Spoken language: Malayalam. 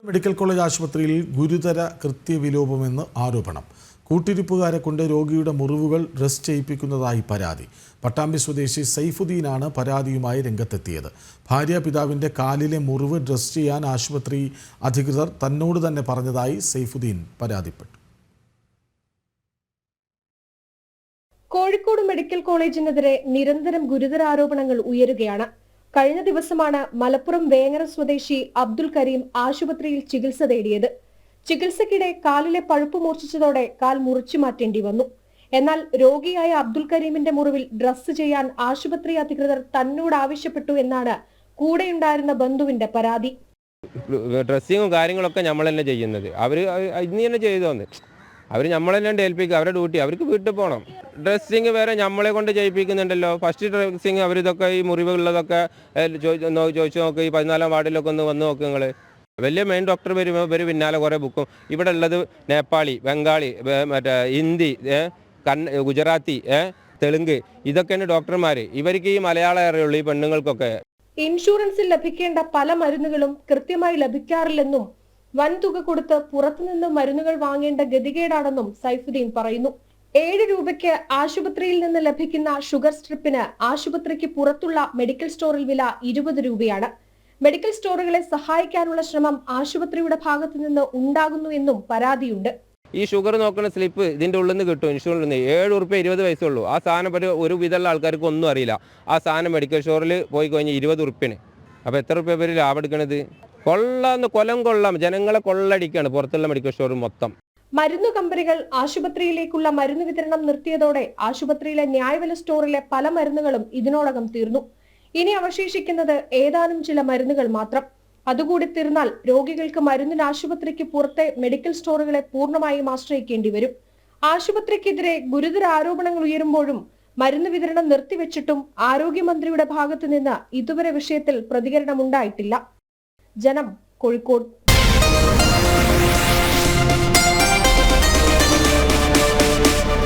മെഡിക്കൽ കോളേജ് ആശുപത്രിയിൽ ഗുരുതര കൃത്യവിലോപമെന്ന് ആരോപണം. കൂട്ടിരിപ്പുകാരെ കൊണ്ട് രോഗിയുടെ മുറിവുകൾ ഡ്രസ് ചെയ്യിപ്പിക്കുന്നതായി പരാതി. പട്ടാമ്പി സ്വദേശി സൈഫുദ്ദീനാണ് പരാതിയുമായി രംഗത്തെത്തിയത്. ഭാര്യാപിതാവിൻ്റെ കാലിലെ മുറിവ് ഡ്രസ് ചെയ്യാൻ ആശുപത്രി അധികൃതർ തന്നോട് തന്നെ പറഞ്ഞതായി സൈഫുദ്ദീൻ പരാതിപ്പെട്ടു. കോഴിക്കോട് മെഡിക്കൽ കോളേജിനെതിരെ നിരന്തരം ഗുരുതര ആരോപണങ്ങൾ ഉയരുകയാണ്. കഴിഞ്ഞ ദിവസമാണ് മലപ്പുറം വേങ്ങര സ്വദേശി അബ്ദുൽ കരീം ആശുപത്രിയിൽ ചികിത്സ തേടിയത്. ചികിത്സയ്ക്കിടെ കാലിലെ പഴുപ്പ് മൂർച്ഛിച്ചതോടെ കാൽ മുറിച്ചു മാറ്റേണ്ടി വന്നു. എന്നാൽ രോഗിയായ അബ്ദുൽ കരീമിന്റെ മുറിവിൽ ഡ്രസ് ചെയ്യാൻ ആശുപത്രി അധികൃതർ തന്നോട് ആവശ്യപ്പെട്ടു എന്നാണ് കൂടെയുണ്ടായിരുന്ന ബന്ധുവിന്റെ പരാതി. ഡ്രസ്സിങ്ങും കാര്യങ്ങളൊക്കെ നമ്മൾ തന്നെ ചെയ്യുന്നത്. അവർ ഇന്ന് തന്നെ ചെയ്തോന്ന് അവർ നമ്മളെല്ലാം ഏൽപ്പിക്കുക. അവരുടെ ഡ്യൂട്ടി അവർക്ക് വീട്ടിൽ പോകണം. ഡ്രസ്സിങ് വേറെ നമ്മളെ കൊണ്ട് ചെയ്യിപ്പിക്കുന്നുണ്ടല്ലോ. ഫസ്റ്റ് ഡ്രസ്സിങ് അവരിതൊക്കെ ഈ മുറിവുള്ളതൊക്കെ ചോദിച്ചു നോക്ക്. ഈ 14-ാം വാർഡിലൊക്കെ ഒന്ന് വന്ന് നോക്ക് നിങ്ങൾ. വലിയ മെയിൻ ഡോക്ടർ വരുമ്പോൾ ഇവർ പിന്നാലെ കുറേ ബുക്കും. ഇവിടെ ഉള്ളത് നേപ്പാളി, ബംഗാളി, മറ്റേ ഹിന്ദി, ഗുജറാത്തി, തെലുങ്ക്, ഇതൊക്കെയാണ് ഡോക്ടർമാർ. ഇവർക്ക് ഈ മലയാളം അറിയുള്ളൂ ഈ പെണ്ണുങ്ങൾക്കൊക്കെ. ഇൻഷുറൻസിൽ ലഭിക്കേണ്ട പല മരുന്നുകളും കൃത്യമായി ലഭിക്കാറില്ലെന്നും വൻതുക കൊടുത്ത് പുറത്തുനിന്ന് മരുന്നുകൾ വാങ്ങേണ്ട ഗതികേടാണെന്നും സൈഫുദ്ദീൻ പറയുന്നു. 7 രൂപയ്ക്ക് ആശുപത്രിയിൽ നിന്ന് ലഭിക്കുന്ന ഷുഗർ സ്ട്രിപ്പിന് ആശുപത്രിക്ക് പുറത്തുള്ള മെഡിക്കൽ സ്റ്റോറിൽ വില 20 രൂപയാണ്. മെഡിക്കൽ സ്റ്റോറുകളെ സഹായിക്കാനുള്ള ശ്രമം ആശുപത്രിയുടെ ഭാഗത്തു നിന്ന് ഉണ്ടാകുന്നു എന്നും പരാതിയുണ്ട്. ഈ ഷുഗർ നോക്കുന്ന സ്ലിപ്പ് ഇതിൻ്റെ ഉള്ളിൽ നിന്ന് കിട്ടും. ഇൻഷുറൻസിൽ നിന്ന് 7 രൂപ 20 പൈസ ഉള്ളൂ. ആ സാധനം ഒരു വിധമുള്ള ആൾക്കാർക്ക് ഒന്നും അറിയില്ല. ആ സാധനം മെഡിക്കൽ സ്റ്റോറിൽ പോയി കഴിഞ്ഞാൽ 20 റുപ്യന്. അപ്പോൾ എത്ര റുപ്യ പേര് ലാഭം എടുക്കണത്? കൊല്ലം ജനങ്ങളെ കൊള്ളടിക്കാണ് പുറത്തുള്ള മെഡിക്കൽ സ്റ്റോർ മൊത്തം. മരുന്നു കമ്പനികൾ ആശുപത്രിയിലേക്കുള്ള മരുന്ന് വിതരണം നിർത്തിയതോടെ ആശുപത്രിയിലെ ന്യായവില സ്റ്റോറിലെ പല മരുന്നുകളും ഇതിനോടകം തീർന്നു. ഇനി അവശേഷിക്കുന്നത് ഏതാനും ചില മരുന്നുകൾ മാത്രം. അതുകൂടി തീർന്നാൽ രോഗികൾക്ക് മരുന്നിന് ആശുപത്രിക്ക് പുറത്തെ മെഡിക്കൽ സ്റ്റോറുകളെ പൂർണ്ണമായും ആശ്രയിക്കേണ്ടി വരും. ആശുപത്രിക്കെതിരെ ഗുരുതര ആരോപണങ്ങൾ ഉയരുമ്പോഴും മരുന്ന് വിതരണം നിർത്തിവെച്ചിട്ടും ആരോഗ്യമന്ത്രിയുടെ ഭാഗത്തു നിന്ന് ഇതുവരെ വിഷയത്തിൽ പ്രതികരണമുണ്ടായിട്ടില്ല. ജനം, കോഴിക്കോട്.